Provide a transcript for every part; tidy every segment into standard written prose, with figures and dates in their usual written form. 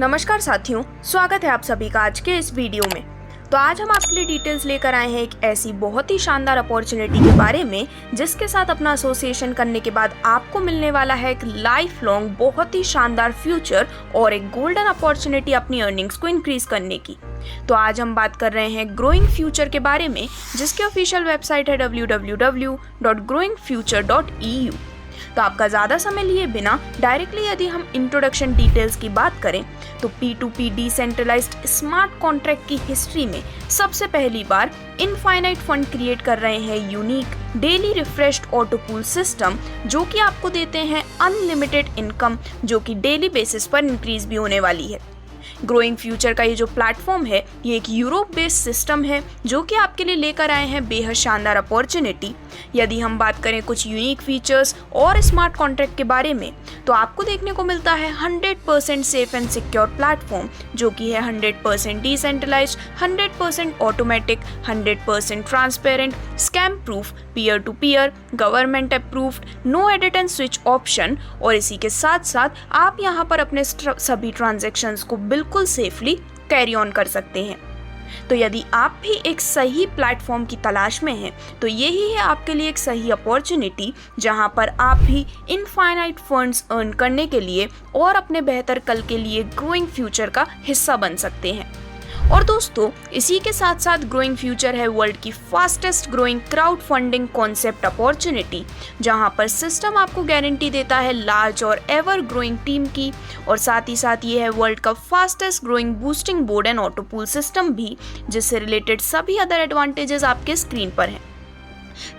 नमस्कार साथियों, स्वागत है आप सभी का आज के इस वीडियो में। तो आज हम आपके लिए डिटेल्स लेकर आए हैं एक ऐसी बहुत ही शानदार अपॉर्चुनिटी के बारे में जिसके साथ अपना एसोसिएशन करने के बाद आपको मिलने वाला है एक लाइफ लॉन्ग बहुत ही शानदार फ्यूचर और एक गोल्डन अपॉर्चुनिटी अपनी अर्निंग्स को इंक्रीज करने की। तो आज हम बात कर रहे हैं ग्रोइंग फ्यूचर के बारे में, जिसकी ऑफिशियल वेबसाइट है www.growingfuture.eu। तो आपका ज़्यादा समय लिए बिना डायरेक्टली यदि हम इंट्रोडक्शन डिटेल्स की बात करें तो P2P डिसेंट्रलाइज्ड स्मार्ट कॉन्ट्रैक्ट की हिस्ट्री में सबसे पहली बार इनफाइनाइट फंड क्रिएट कर रहे हैं unique daily refreshed auto pool system, जो कि आपको देते हैं अनलिमिटेड इनकम, जो कि डेली बेसिस पर इंक्रीज भी होने वाली है। ग्रोइंग फ्यूचर का ये जो प्लेटफॉर्म है, ये एक यूरोप बेस्ड सिस्टम है जो कि आपके लिए लेकर आए हैं बेहद शानदार अपॉर्चुनिटी। यदि हम बात करें कुछ यूनिक फीचर्स और स्मार्ट कॉन्ट्रैक्ट के बारे में, तो आपको देखने को मिलता है 100% सेफ एंड सिक्योर प्लेटफॉर्म, जो कि है 100% decentralised, 100% automatic, 100% transparent, scam proof, peer to peer, government approved, no edit and switch option. और इसी के साथ साथ आप यहाँ पर अपने सभी ट्रांजेक्शन्स को बिल्कुल सेफली कैरी ऑन कर सकते हैं। तो यदि आप भी एक सही प्लेटफॉर्म की तलाश में हैं, तो यही है आपके लिए एक सही अपॉर्चुनिटी, जहां पर आप भी इनफाइनाइट फंड्स अर्न करने के लिए और अपने बेहतर कल के लिए ग्रोइंग फ्यूचर का हिस्सा बन सकते हैं। और दोस्तों, इसी के साथ साथ ग्रोइंग फ्यूचर है वर्ल्ड की fastest growing crowd funding concept opportunity, जहां पर सिस्टम आपको गारंटी देता है लार्ज और एवर ग्रोइंग टीम की, और साथ ही साथ ये है वर्ल्ड का fastest growing boosting board and auto pool system भी, जिससे रिलेटेड सभी अदर एडवांटेजेस आपके स्क्रीन पर हैं।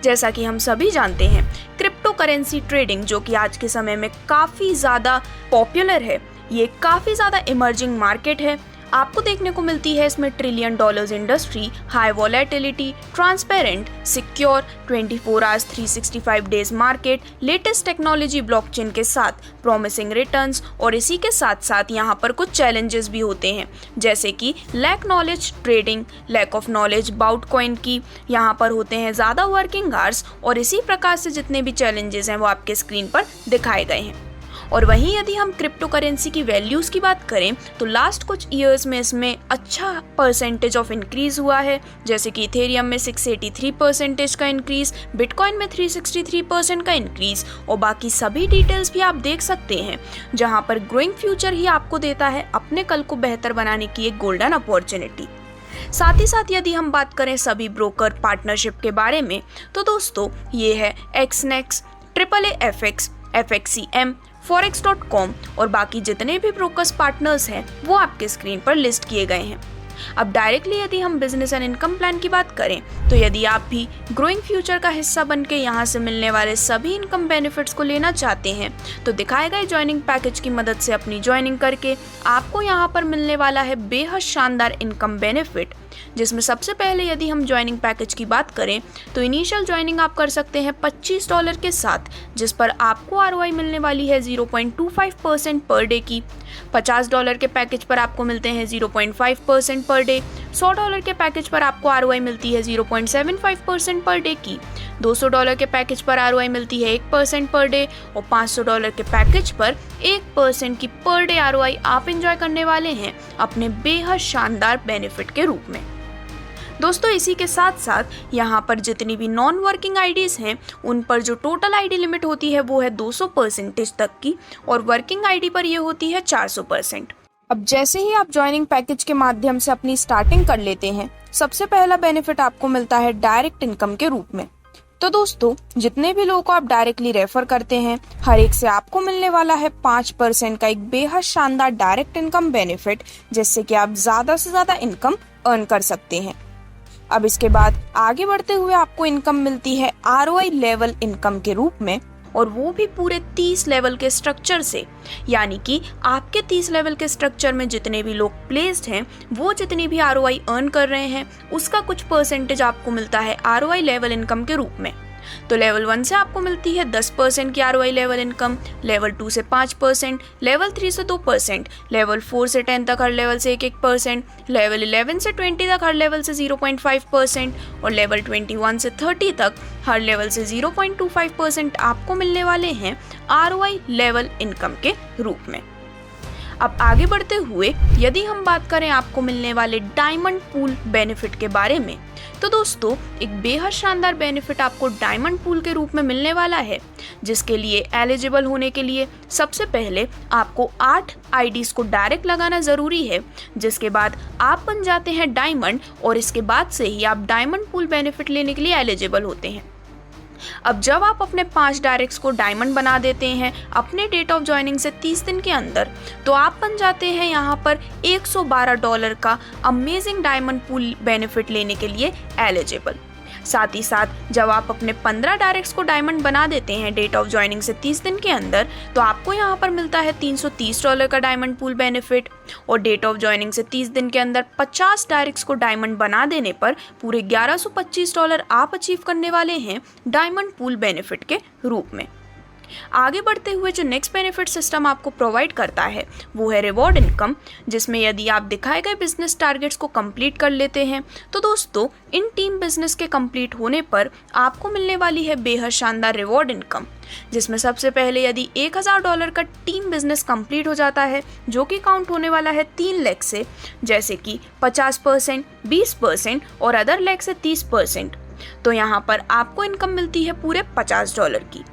जैसा कि हम सभी जानते हैं, क्रिप्टो करेंसी ट्रेडिंग, जो कि आज के समय में काफ़ी ज़्यादा पॉपुलर है, ये काफ़ी ज़्यादा इमर्जिंग मार्केट है। आपको देखने को मिलती है इसमें $1 trillion industry, high volatility, transparent, secure, 24 hours 365 days market, latest technology blockchain के साथ, प्रॉमिसिंग रिटर्न्स। और इसी के साथ साथ यहाँ पर कुछ चैलेंजेस भी होते हैं, जैसे कि lack knowledge trading, lack of knowledge about coin की, यहाँ पर होते हैं ज़्यादा वर्किंग आवर्स, और इसी प्रकार से जितने भी चैलेंजेस हैं वो आपके स्क्रीन पर दिखाए गए हैं। और वहीं यदि हम क्रिप्टो करेंसी की वैल्यूज़ की बात करें, तो लास्ट कुछ ईयर्स में इसमें अच्छा परसेंटेज ऑफ इंक्रीज हुआ है, जैसे कि इथेरियम में 683% का इंक्रीज, बिटकॉइन में 363% का इंक्रीज, और बाकी सभी डिटेल्स भी आप देख सकते हैं, जहां पर ग्रोइंग फ्यूचर ही आपको देता है अपने कल को बेहतर बनाने की एक गोल्डन अपॉर्चुनिटी। साथ ही साथ यदि हम बात करें सभी ब्रोकर पार्टनरशिप के बारे में, तो दोस्तों ये है एक्सनेक्स, AAAFX, FXCM, forex.com और बाकी जितने भी ब्रोकर्स पार्टनर्स हैं वो आपके स्क्रीन पर लिस्ट किए गए हैं। अब डायरेक्टली यदि हम बिजनेस एंड इनकम प्लान की बात करें, तो यदि आप भी ग्रोइंग फ्यूचर का हिस्सा बन के यहाँ से मिलने वाले सभी इनकम बेनिफिट्स को लेना चाहते हैं, तो दिखाए गए ज्वाइनिंग पैकेज की मदद से अपनी ज्वाइनिंग करके आपको यहाँ पर मिलने वाला है बेहद शानदार इनकम बेनिफिट, जिसमें सबसे पहले यदि हम ज्वाइनिंग पैकेज की बात करें, तो इनिशियल ज्वाइनिंग आप कर सकते हैं $25 के साथ, जिस पर आपको ROI मिलने वाली है 0.25% पर डे की। $50 के पैकेज पर आपको मिलते हैं 0.5% पर डे। $100 के पैकेज पर आपको ROI मिलती है 0.75% पर डे की। $200 के पैकेज पर ROI मिलती है 1% पर डे, और $500 के पैकेज पर 1% की पर डे ROI आप एंजॉय करने वाले हैं अपने बेहद शानदार बेनिफिट के रूप में। दोस्तों, इसी के साथ साथ यहाँ पर जितनी भी नॉन वर्किंग आईडीज हैं, उन पर जो टोटल आईडी लिमिट होती है वो है 200% तक की, और वर्किंग आईडी पर ये होती है 400%। अब जैसे ही आप ज्वाइनिंग पैकेज के माध्यम से अपनी स्टार्टिंग कर लेते हैं, सबसे पहला बेनिफिट आपको मिलता है डायरेक्ट इनकम के रूप में। तो दोस्तों, जितने भी लोगों को आप डायरेक्टली रेफर करते हैं, हर एक से आपको मिलने वाला है 5% का एक बेहद शानदार डायरेक्ट इनकम बेनिफिट, जिससे कि आप ज्यादा से ज्यादा इनकम अर्न कर सकते हैं। अब इसके बाद आगे बढ़ते हुए आपको इनकम मिलती है ROI लेवल इनकम के रूप में, और वो भी पूरे 30 लेवल के स्ट्रक्चर से, यानी कि आपके 30 लेवल के स्ट्रक्चर में जितने भी लोग प्लेस्ड हैं, वो जितनी भी ROI अर्न कर रहे हैं, उसका कुछ परसेंटेज आपको मिलता है ROI लेवल इनकम के रूप में। तो लेवल 1 से आपको मिलती है 10% की ROI लेवल इनकम, लेवल 2 से 5%, लेवल 3 से 2%, लेवल 4 से 10 तक हर लेवल से 1-1%, लेवल 11 से 20 तक हर लेवल से 0.5%, और लेवल 21 से 30 तक हर लेवल से 0.25% आपको मिलने वाले हैं ROI लेवल इनकम के रूप में। अब आगे बढ़ते हुए यदि हम बात करें आपको मिलने वाले डायमंड पूल बेनिफिट के बारे में, तो दोस्तों एक बेहद शानदार बेनिफिट आपको डायमंड पूल के रूप में मिलने वाला है, जिसके लिए एलिजिबल होने के लिए सबसे पहले आपको 8 आईडीज को डायरेक्ट लगाना ज़रूरी है, जिसके बाद आप बन जाते हैं डायमंड और इसके बाद से ही आप डायमंड पूल बेनिफिट लेने के लिए एलिजिबल होते हैं। अब जब आप अपने 5 डायरेक्ट्स को डायमंड बना देते हैं अपने डेट ऑफ ज्वाइनिंग से 30 दिन के अंदर, तो आप बन जाते हैं यहाँ पर $112 का अमेजिंग डायमंड पूल बेनिफिट लेने के लिए एलिजिबल। साथ ही साथ जब आप अपने 15 डायरेक्ट्स को डायमंड बना देते हैं डेट ऑफ ज्वाइनिंग से 30 दिन के अंदर, तो आपको यहाँ पर मिलता है $330 का डायमंड पूल बेनिफिट। और डेट ऑफ ज्वाइनिंग से 30 दिन के अंदर 50 डायरेक्ट्स को डायमंड बना देने पर पूरे $1125 आप अचीव करने वाले हैं डायमंड पूल बेनिफिट के रूप में। आगे बढ़ते हुए जो नेक्स्ट बेनिफिट सिस्टम आपको प्रोवाइड करता है वो है रिवॉर्ड इनकम, जिसमें यदि आप दिखाए गए बिजनेस टारगेट्स को कंप्लीट कर लेते हैं, तो दोस्तों इन टीम बिजनेस के कंप्लीट होने पर आपको मिलने वाली है बेहद शानदार रिवॉर्ड इनकम, जिसमें सबसे पहले यदि $1000 का टीम बिजनेस कंप्लीट हो जाता है, जो कि काउंट होने वाला है 3 लेग से, जैसे कि 50%, 20% और अदर लेग से 30%, तो यहाँ पर आपको इनकम मिलती है पूरे $50 की।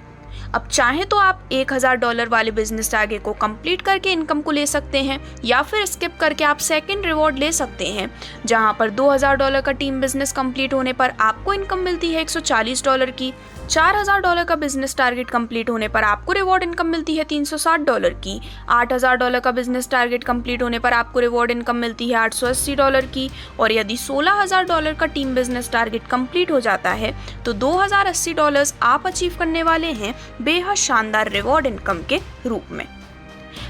अब चाहे तो आप $1000 वाले बिजनेस टारगेट को कंप्लीट करके इनकम को ले सकते हैं, या फिर स्किप करके आप सेकंड रिवॉर्ड ले सकते हैं, जहां पर $2000 का टीम बिजनेस कंप्लीट होने पर आपको इनकम मिलती है $140 की। $4000 का बिजनेस टारगेट कंप्लीट होने पर आपको रिवॉर्ड इनकम मिलती है $360 की। $8000 का बिजनेस टारगेट कंप्लीट होने पर आपको रिवॉर्ड इनकम मिलती है $880 की। और यदि $16000 का टीम बिजनेस टारगेट कंप्लीट हो जाता है तो $2080 आप अचीव करने वाले हैं बेहद शानदार रिवॉर्ड इनकम के रूप में।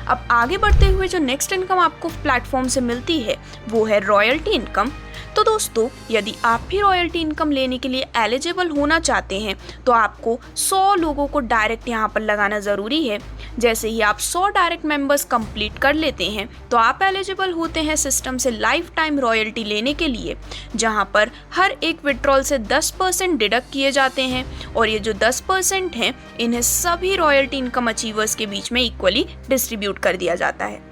अब आगे बढ़ते हुए जो नेक्स्ट इनकम आपको प्लेटफॉर्म से मिलती है वो है रॉयल्टी इनकम। तो दोस्तों यदि आप भी रॉयल्टी इनकम लेने के लिए एलिजिबल होना चाहते हैं, तो आपको 100 लोगों को डायरेक्ट यहाँ पर लगाना ज़रूरी है। जैसे ही आप 100 डायरेक्ट मेंबर्स कंप्लीट कर लेते हैं, तो आप एलिजिबल होते हैं सिस्टम से लाइफ टाइम रॉयल्टी लेने के लिए, जहाँ पर हर एक विड्रॉल से 10% डिडक्ट किए जाते हैं, और ये जो 10% हैं इन्हें सभी रॉयल्टी इनकम अचीवर्स के बीच में इक्वली डिस्ट्रीब्यूट कर दिया जाता है।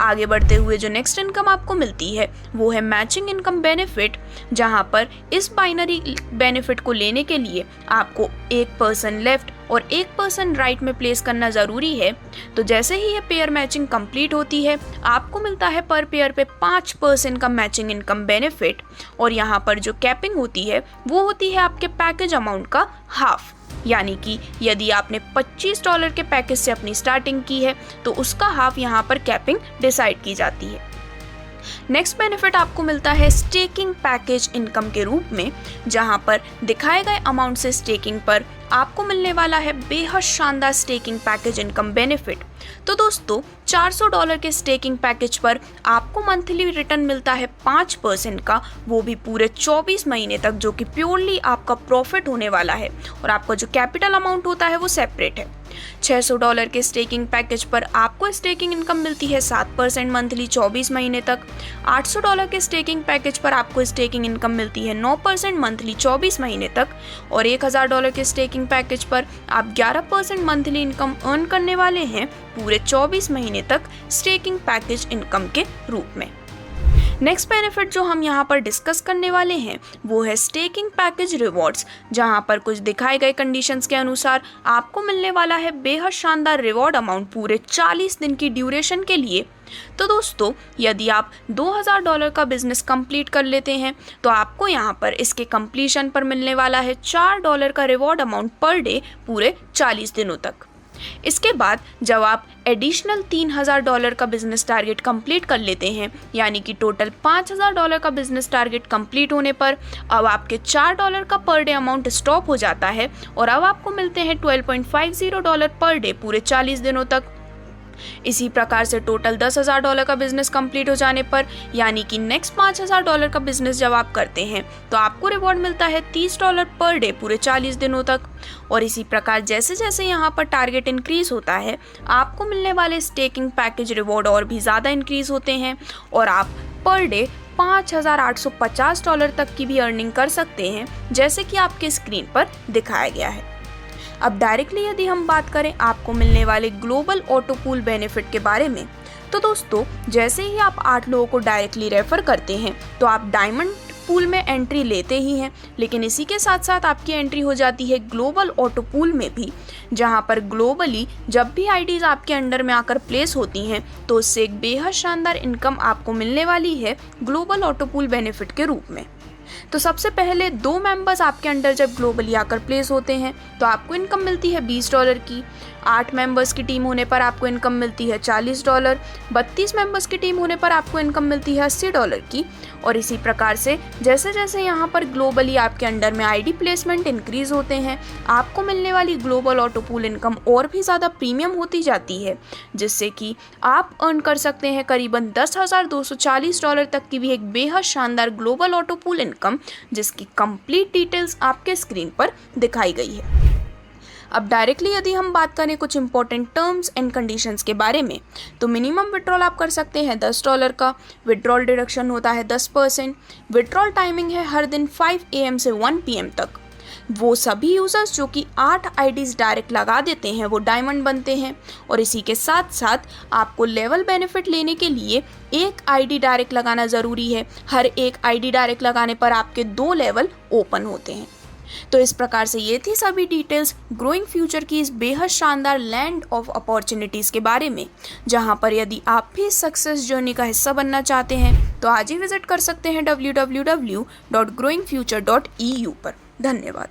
आगे बढ़ते हुए जो नेक्स्ट इनकम आपको मिलती है वो है मैचिंग इनकम बेनिफिट, जहां पर इस बाइनरी बेनिफिट को लेने के लिए आपको 1% लेफ्ट और 1% राइट में प्लेस करना ज़रूरी है। तो जैसे ही ये पेयर मैचिंग कंप्लीट होती है, आपको मिलता है पर पेयर पे 5% का मैचिंग इनकम बेनिफिट, और यहाँ पर जो कैपिंग होती है वो होती है आपके पैकेज अमाउंट का हाफ, यानी कि यदि आपने $25 के पैकेज से अपनी स्टार्टिंग की है तो उसका हाफ यहाँ पर कैपिंग डिसाइड की जाती है। नेक्स्ट बेनिफिट आपको मिलता है स्टेकिंग पैकेज इनकम के रूप में, जहां पर दिखाए गए अमाउंट से स्टेकिंग पर आपको मिलने वाला है बेहद शानदार स्टेकिंग पैकेज इनकम बेनिफिट। तो दोस्तों $400 के स्टेकिंग पैकेज पर आपको मंथली रिटर्न मिलता है 5% का, वो भी पूरे 24 महीने तक, जो कि प्योरली आपका प्रॉफिट होने वाला है, और आपका जो कैपिटल अमाउंट होता है वो सेपरेट है। $600 के स्टेकिंग पैकेज पर आपको स्टेकिंग इनकम मिलती है 7% मंथली 24 महीने तक। $800 के स्टेकिंग पैकेज पर आपको स्टेकिंग इनकम मिलती है 9% मंथली 24 महीने तक, और $1000 के स्टेकिंग पैकेज पर आप 11% मंथली इनकम अर्न करने वाले हैं पूरे 24 महीने तक स्टेकिंग पैकेज इनकम के रूप में। नेक्स्ट बेनिफिट जो हम यहाँ पर डिस्कस करने वाले हैं वो है स्टेकिंग पैकेज रिवॉर्ड्स, जहाँ पर कुछ दिखाए गए कंडीशंस के अनुसार आपको मिलने वाला है बेहद शानदार रिवॉर्ड अमाउंट पूरे 40 दिन की ड्यूरेशन के लिए। तो दोस्तों यदि आप $2000 का बिजनेस कंप्लीट कर लेते हैं, तो आपको यहाँ पर इसके कंप्लीशन पर मिलने वाला है $4 का रिवॉर्ड अमाउंट पर डे पूरे 40 दिनों तक। इसके बाद जब आप एडिशनल $3000 का बिजनेस टारगेट कंप्लीट कर लेते हैं, यानी कि टोटल $5000 का बिजनेस टारगेट कंप्लीट होने पर अब आपके $4 का पर डे अमाउंट स्टॉप हो जाता है, और अब आपको मिलते हैं $12.50 पर डे पूरे 40 दिनों तक। इसी प्रकार से टोटल $10,000 का बिजनेस कंप्लीट हो जाने पर, यानी कि नेक्स्ट $5,000 का बिजनेस जब आप करते हैं, तो आपको रिवॉर्ड मिलता है $30 पर डे पूरे 40 दिनों तक। और इसी प्रकार जैसे जैसे यहाँ पर टारगेट इंक्रीज होता है, आपको मिलने वाले स्टेकिंग पैकेज रिवॉर्ड और भी ज़्यादा इंक्रीज होते हैं, और आप पर डे $5,850 तक की भी अर्निंग कर सकते हैं, जैसे कि आपके स्क्रीन पर दिखाया गया है। अब डायरेक्टली यदि हम बात करें आपको मिलने वाले ग्लोबल ऑटो पूल बेनिफिट के बारे में, तो दोस्तों, जैसे ही आप 8 लोगों को डायरेक्टली रेफर करते हैं तो आप डायमंड पूल में एंट्री लेते ही हैं, लेकिन इसी के साथ साथ आपकी एंट्री हो जाती है ग्लोबल ऑटो पूल में भी, जहां पर ग्लोबली जब भी आईडीज आपके अंडर में आकर प्लेस होती हैं तो उससे एक बेहद शानदार इनकम आपको मिलने वाली है ग्लोबल ऑटो पूल बेनिफिट के रूप में। तो सबसे पहले 2 मेंबर्स आपके अंडर जब ग्लोबली आकर प्लेस होते हैं तो आपको इनकम मिलती है $20 की। 8 मेंबर्स की टीम होने पर आपको इनकम मिलती है $40, 32 मेंबर्स की टीम होने पर आपको इनकम मिलती है $80 की। और इसी प्रकार से जैसे जैसे यहाँ पर ग्लोबली आपके अंडर में आईडी प्लेसमेंट इंक्रीज होते हैं, आपको मिलने वाली ग्लोबल ऑटो पूल इनकम और भी ज़्यादा प्रीमियम होती जाती है, जिससे कि आप अर्न कर सकते हैं करीबन $10,240 तक की भी एक बेहद शानदार ग्लोबल ऑटो पूल इनकम, जिसकी कंप्लीट डिटेल्स आपके स्क्रीन पर दिखाई गई है। अब डायरेक्टली यदि हम बात करें कुछ इंपॉर्टेंट टर्म्स एंड कंडीशंस के बारे में, तो मिनिमम विड्रॉल आप कर सकते हैं $10 का, विड्रॉल डिडक्शन होता है 10%, विड्रॉल टाइमिंग है हर दिन 5 AM से 1 PM तक। वो सभी यूज़र्स जो कि 8 आईडीज़ डायरेक्ट लगा देते हैं वो डायमंड बनते हैं, और इसी के साथ साथ आपको लेवल बेनिफिट लेने के लिए एक आईडी डायरेक्ट लगाना ज़रूरी है। हर एक आईडी डायरेक्ट लगाने पर आपके 2 लेवल ओपन होते हैं। तो इस प्रकार से ये थी सभी डिटेल्स ग्रोइंग फ्यूचर की इस बेहद शानदार लैंड ऑफ अपॉर्चुनिटीज़ के बारे में, जहां पर यदि आप भी सक्सेस जर्नी का हिस्सा बनना चाहते हैं तो आज ही विजिट कर सकते हैं www.growingfuture.eu पर। धन्यवाद।